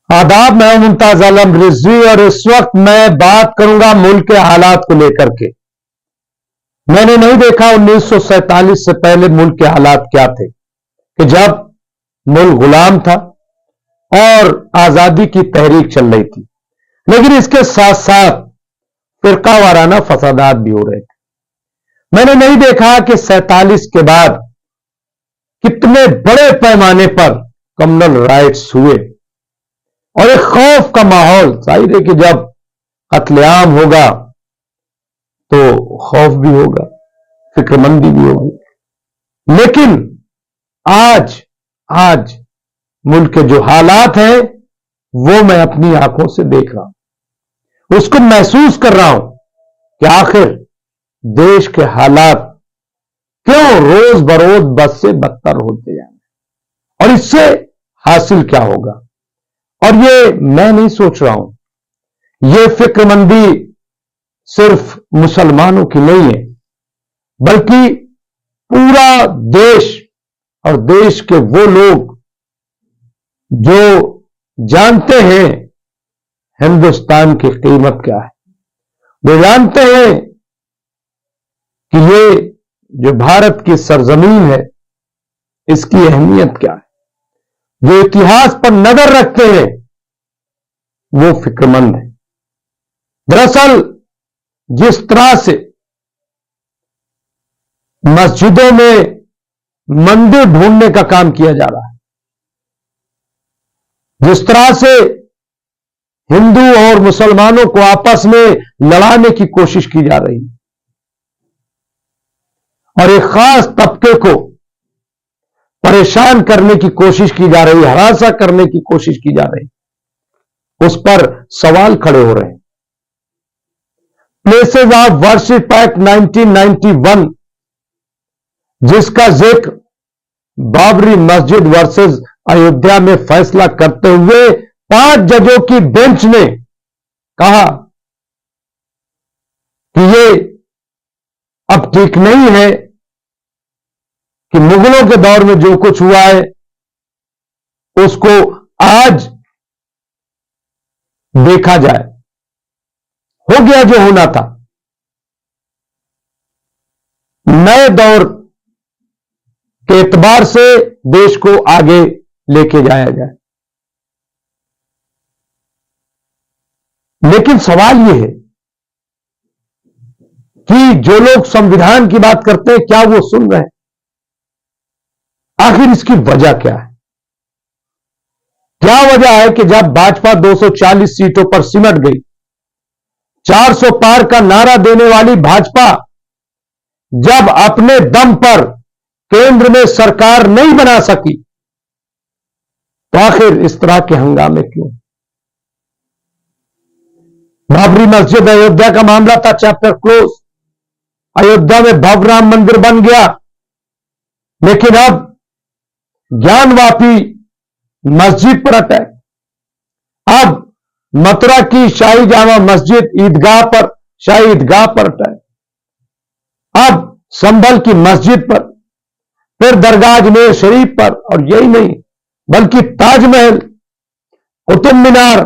आदाब, मैं हूं मुमताज आलम रिजवी और इस वक्त मैं बात करूंगा मुल्क के हालात को लेकर के। मैंने नहीं देखा 1947 से पहले मुल्क के हालात क्या थे कि जब मुल्क गुलाम था और आजादी की तहरीक चल रही थी, लेकिन इसके साथ साथ फिरका वाराना फसादात भी हो रहे थे। मैंने नहीं देखा कि 47 के बाद कितने बड़े पैमाने पर कम्युनल राइट्स हुए और एक खौफ का माहौल। जाहिर है कि जब कत्लेआम होगा तो खौफ भी होगा, फिक्रमंदी भी होगी। लेकिन आज आज मुल्क के जो हालात हैं वो मैं अपनी आंखों से देख रहा हूं, उसको महसूस कर रहा हूं कि आखिर देश के हालात क्यों रोज बरोज बद से बदतर होते जा रहे हैं और इससे हासिल क्या होगा। और ये मैं नहीं सोच रहा हूं, ये फिक्रमंदी सिर्फ मुसलमानों की नहीं है, बल्कि पूरा देश और देश के वो लोग जो जानते हैं हिंदुस्तान की कीमत क्या है, वो जानते हैं कि ये जो भारत की सरजमीन है इसकी अहमियत क्या है, जो इतिहास पर नजर रखते हैं वो फिक्रमंद है। दरअसल जिस तरह से मस्जिदों में मंदिर ढूंढने का काम किया जा रहा है, जिस तरह से हिंदू और मुसलमानों को आपस में लड़ाने की कोशिश की जा रही है और एक खास तबके को परेशान करने की कोशिश की जा रही है, हरासा करने की कोशिश की जा रही है, उस पर सवाल खड़े हो रहे हैं। प्लेसेस ऑफ वर्शिप एक्ट 1991, जिसका जिक्र बाबरी मस्जिद वर्सेस अयोध्या में फैसला करते हुए 5 जजों की बेंच ने कहा कि ये अब ठीक नहीं है कि मुगलों के दौर में जो कुछ हुआ है उसको आज देखा जाए, हो गया जो होना था। नए दौर के एतबार से देश को आगे लेके जाया जाए। लेकिन सवाल यह है कि जो लोग संविधान की बात करते हैं क्या वो सुन रहे हैं? आखिर इसकी वजह क्या है? क्या वजह है कि जब भाजपा 240 सीटों पर सिमट गई, 400 पार का नारा देने वाली भाजपा जब अपने दम पर केंद्र में सरकार नहीं बना सकी, तो आखिर इस तरह के हंगामे क्यों? बाबरी मस्जिद अयोध्या का मामला था, चैप्टर क्लोज। अयोध्या में भव्य राम मंदिर बन गया, लेकिन अब ज्ञानवापी मस्जिद पर अटैक, अब मथुरा की शाही जामा मस्जिद शाही ईदगाह पर अटैक, अब संभल की मस्जिद पर, फिर दरगाह अजमेर शरीफ पर, और यही नहीं बल्कि ताजमहल, कुतुब मीनार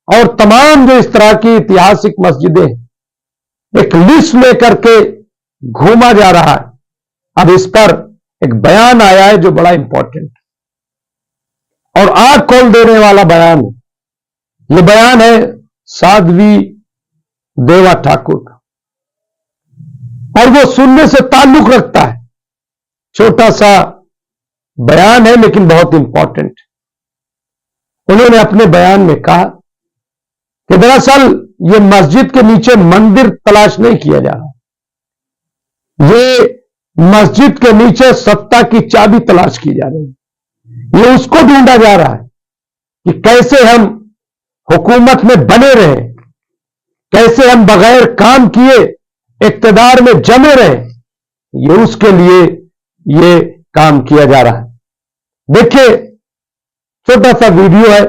और तमाम जो इस तरह की ऐतिहासिक मस्जिदें, एक लिस्ट लेकर के घूमा जा रहा है। अब इस पर एक बयान आया है जो बड़ा इंपॉर्टेंट और आंख खोल देने वाला बयान है। यह बयान है साध्वी देवा ठाकुर का और वो सुनने से ताल्लुक रखता है। छोटा सा बयान है लेकिन बहुत इंपॉर्टेंट। उन्होंने अपने बयान में कहा कि दरअसल ये मस्जिद के नीचे मंदिर तलाश नहीं किया जा रहा, ये मस्जिद के नीचे सत्ता की चाबी तलाश की जा रही है। ये उसको ढूंढा जा रहा है कि कैसे हम हुकूमत में बने रहें, कैसे हम बगैर काम किए इक्तदार में जमे रहें। ये उसके लिए ये काम किया जा रहा है। देखिए, छोटा सा वीडियो है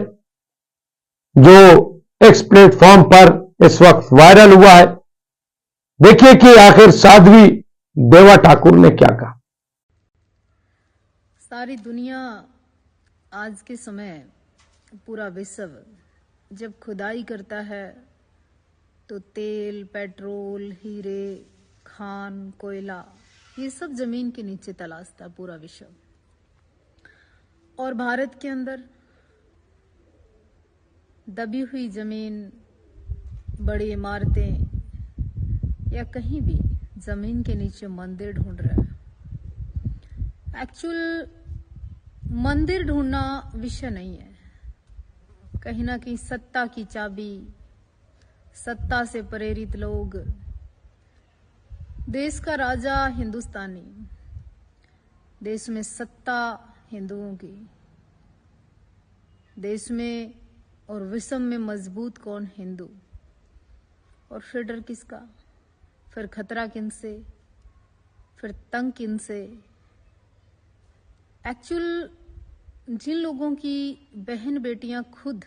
जो एक्स प्लेटफॉर्म पर इस वक्त वायरल हुआ है। देखिए कि आखिर साध्वी देवा ठाकुर ने क्या कहा। सारी दुनिया आज के समय पूरा विश्व जब खुदाई करता है तो तेल, पेट्रोल, हीरे, खान, कोयला, ये सब जमीन के नीचे तलाशता पूरा विश्व। और भारत के अंदर दबी हुई जमीन, बड़ी इमारतें या कहीं भी जमीन के नीचे मंदिर ढूंढ रहा है। एक्चुअल मंदिर ढूंढना विषय नहीं है। कहीं ना कहीं सत्ता की चाबी, सत्ता से प्रेरित लोग, देश का राजा हिंदुस्तानी, देश में सत्ता हिंदुओं की, देश में और विश्व में मजबूत कौन? हिंदू। और फिर डर किसका? फिर खतरा किनसे? फिर तंग किनसे? एक्चुअल जिन लोगों की बहन बेटियां खुद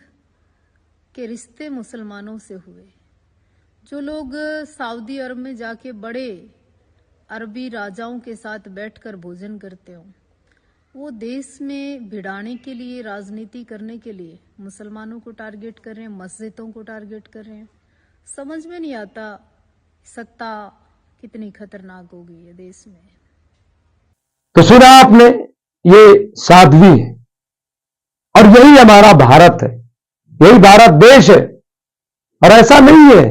के रिश्ते मुसलमानों से हुए, जो लोग सऊदी अरब में जाके बड़े अरबी राजाओं के साथ बैठकर भोजन करते हो, वो देश में भिड़ाने के लिए, राजनीति करने के लिए मुसलमानों को टारगेट कर रहे हैं, मस्जिदों को टारगेट कर रहे हैं। समझ में नहीं आता सत्ता कितनी खतरनाक हो गई है देश में। तो सुना आपने, ये साध्वी है और यही हमारा भारत है, यही भारत देश है। और ऐसा नहीं है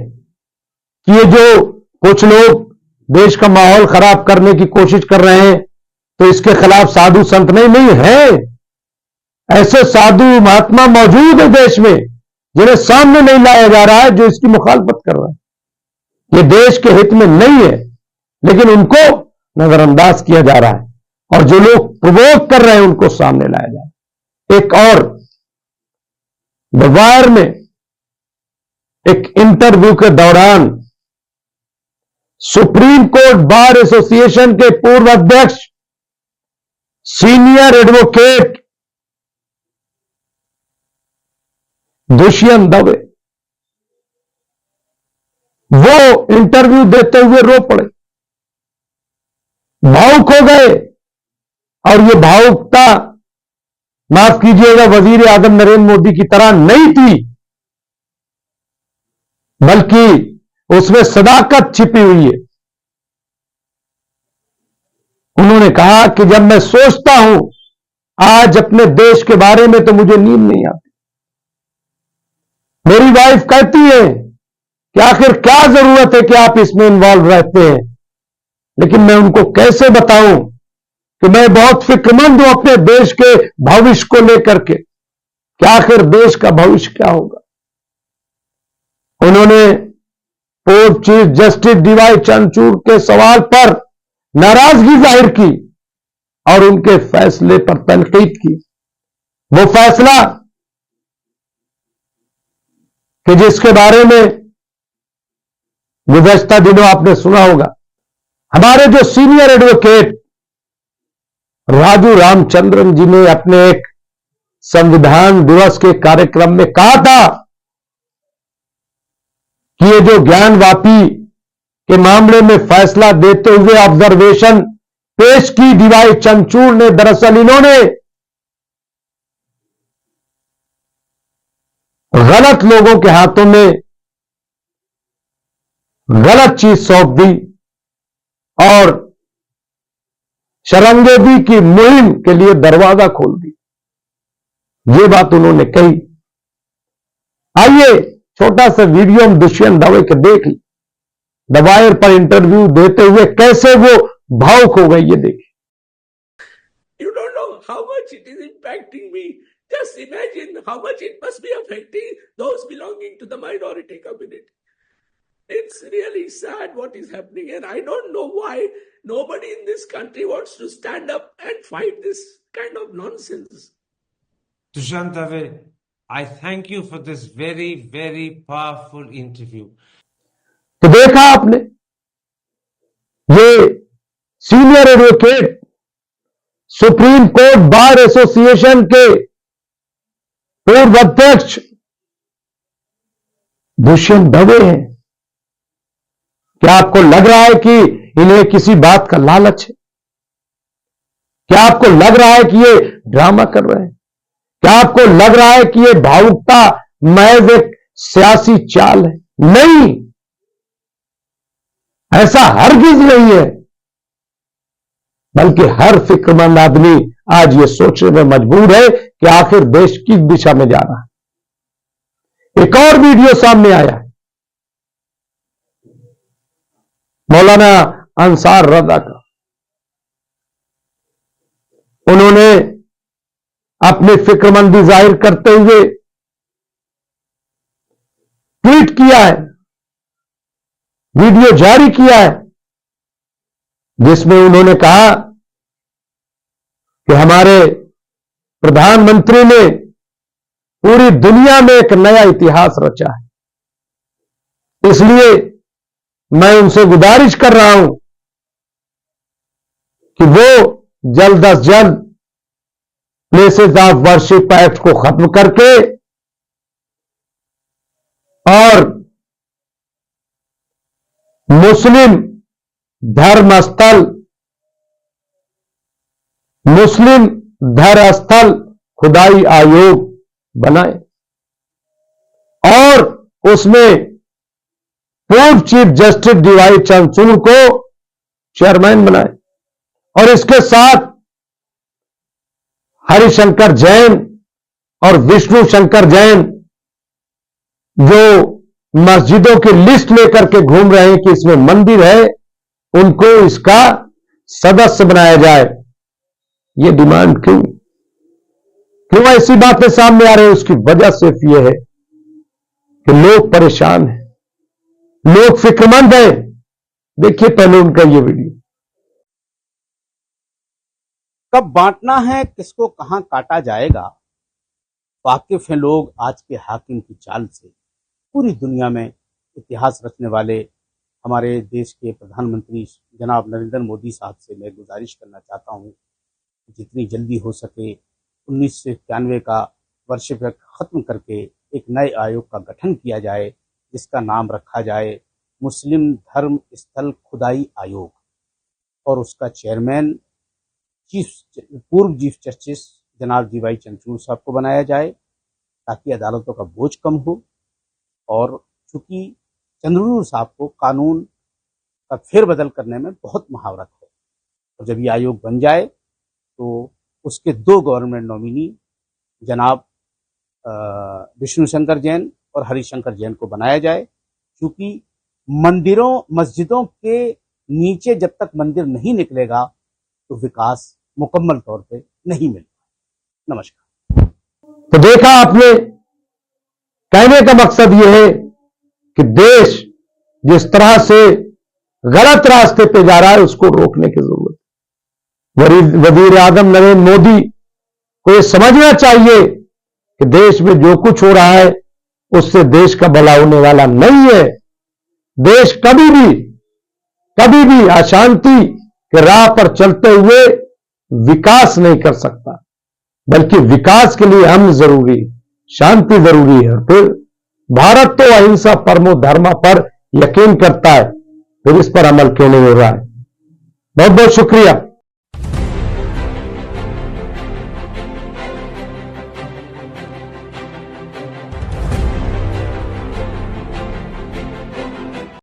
कि ये जो कुछ लोग देश का माहौल खराब करने की कोशिश कर रहे हैं तो इसके खिलाफ साधु संत नहीं है। ऐसे साधु महात्मा मौजूद है देश में जिन्हें सामने नहीं लाया जा रहा है, जो इसकी मुखालफत कर रहा है। ये देश के हित में नहीं है, लेकिन उनको नजरअंदाज किया जा रहा है और जो लोग प्रवोक कर रहे हैं उनको सामने लाया जा रहा है। एक और द वायर में एक इंटरव्यू के दौरान सुप्रीम कोर्ट बार एसोसिएशन के पूर्व अध्यक्ष, सीनियर एडवोकेट दुष्यंत दवे, वो इंटरव्यू देते हुए रो पड़े, भावुक हो गए। और ये भावुकता, माफ कीजिएगा, वजीर आजम नरेंद्र मोदी की तरह नहीं थी, बल्कि उसमें सदाकत छिपी हुई है। उन्होंने कहा कि जब मैं सोचता हूं आज अपने देश के बारे में तो मुझे नींद नहीं आती। मेरी वाइफ कहती है कि आखिर क्या जरूरत है कि आप इसमें इन्वॉल्व रहते हैं, लेकिन मैं उनको कैसे बताऊं कि मैं बहुत फिक्रमंद हूं अपने देश के भविष्य को लेकर के, कि आखिर देश का भविष्य क्या होगा। उन्होंने पूर्व चीफ जस्टिस डीवाई चंद्रचूड़ के सवाल पर नाराजगी जाहिर की और उनके फैसले पर तनकीद की। वो फैसला कि जिसके बारे में गुज़श्ता दिनों आपने सुना होगा, हमारे जो सीनियर एडवोकेट राजू रामचंद्रन जी ने अपने एक संविधान दिवस के कार्यक्रम में कहा था कि ये जो ज्ञानवापी के मामले में फैसला देते हुए ऑब्जर्वेशन पेश की डीवाई चंद्रचूड़ ने, दरअसल इन्होंने गलत लोगों के हाथों में गलत चीज सौंप दी और शरंगेबी की मुहिम के लिए दरवाजा खोल दी। ये बात उन्होंने कही। आइए छोटा सा वीडियो हम दुष्यंत दवे के देख ली, द वायर पर इंटरव्यू देते हुए कैसे वो भावुक हो गई, ये देखिए। You don't know how much it is impacting me. Just imagine how much it must be affecting those belonging to the minority community. It's really sad what is happening, and I don't know why nobody in this country wants to stand up and fight this kind of nonsense. Dushant Dave, I thank you for this very, very powerful interview. तो देखा आपने, ये senior advocate supreme court bar association के पूर्व अध्यक्ष दुष्यंत दवे हैं। क्या आपको लग रहा है कि इन्हें किसी बात का लालच है? क्या आपको लग रहा है कि ये ड्रामा कर रहे हैं? क्या आपको लग रहा है कि यह भावुकता महज एक सियासी चाल है? नहीं, ऐसा हरगिज नहीं है। बल्कि हर फिक्रमंद आदमी आज यह सोचने में मजबूर है कि आखिर देश किस दिशा में जा रहा है। एक और वीडियो सामने आया है मौलाना अंसार रजा का। उन्होंने अपनी फिक्रमंदी जाहिर करते हुए ट्वीट किया है, वीडियो जारी किया है, जिसमें उन्होंने कहा कि हमारे प्रधानमंत्री ने पूरी दुनिया में एक नया इतिहास रचा है। इसलिए मैं उनसे गुजारिश कर रहा हूं कि वो जल्द अज जल्द प्लेसेस ऑफ वर्शिप एक्ट को खत्म करके और मुस्लिम धर्म स्थल खुदाई आयोग बनाए और उसमें पूर्व चीफ जस्टिस डीवाई चंद्रचूड़ को चेयरमैन बनाए और इसके साथ हरिशंकर जैन और विष्णु शंकर जैन जो मस्जिदों की लिस्ट लेकर के घूम रहे हैं कि इसमें मंदिर है, उनको इसका सदस्य बनाया जाए। ये डिमांड क्यों ऐसी बातें सामने आ रही है? उसकी वजह सिर्फ यह है कि लोग परेशान हैं, लोग फिक्रमंद हैं। देखिए पहले उनका ये वीडियो। कब बांटना है, किसको कहां काटा जाएगा, वाकिफ हैं लोग आज के हाकिम की चाल से। पूरी दुनिया में इतिहास रचने वाले हमारे देश के प्रधानमंत्री जनाब नरेंद्र मोदी साहब से मैं गुजारिश करना चाहता हूं कि जितनी जल्दी हो सके 1991 का वर्शिप एक्ट खत्म करके एक नए आयोग का गठन किया जाए, जिसका नाम रखा जाए मुस्लिम धर्म स्थल खुदाई आयोग, और उसका चेयरमैन पूर्व चीफ जस्टिस जनाब डीवाई चंद्रचूड़ साहब को बनाया जाए, ताकि अदालतों का बोझ कम हो। और चूंकि चंद्रचूड़ साहब को कानून का फेरबदल करने में बहुत महारत है, और जब ये आयोग बन जाए तो उसके 2 गवर्नमेंट नॉमिनी जनाब विष्णु शंकर जैन और हरिशंकर जैन को बनाया जाए, क्योंकि मस्जिदों के नीचे जब तक मंदिर नहीं निकलेगा तो विकास मुकम्मल तौर पे नहीं मिलेगा। नमस्कार। तो देखा आपने, कहने का मकसद यह है कि देश जिस तरह से गलत रास्ते पे जा रहा है उसको रोकने की जरूरत है। वजीर आजम नरेंद्र मोदी को यह समझना चाहिए कि देश में जो कुछ हो रहा है उससे देश का भला होने वाला नहीं है। देश कभी भी अशांति के राह पर चलते हुए विकास नहीं कर सकता, बल्कि विकास के लिए अमन जरूरी, शांति जरूरी है। फिर भारत तो अहिंसा परमो धर्म पर यकीन करता है, फिर इस पर अमल क्यों नहीं हो रहा है? बहुत बहुत शुक्रिया।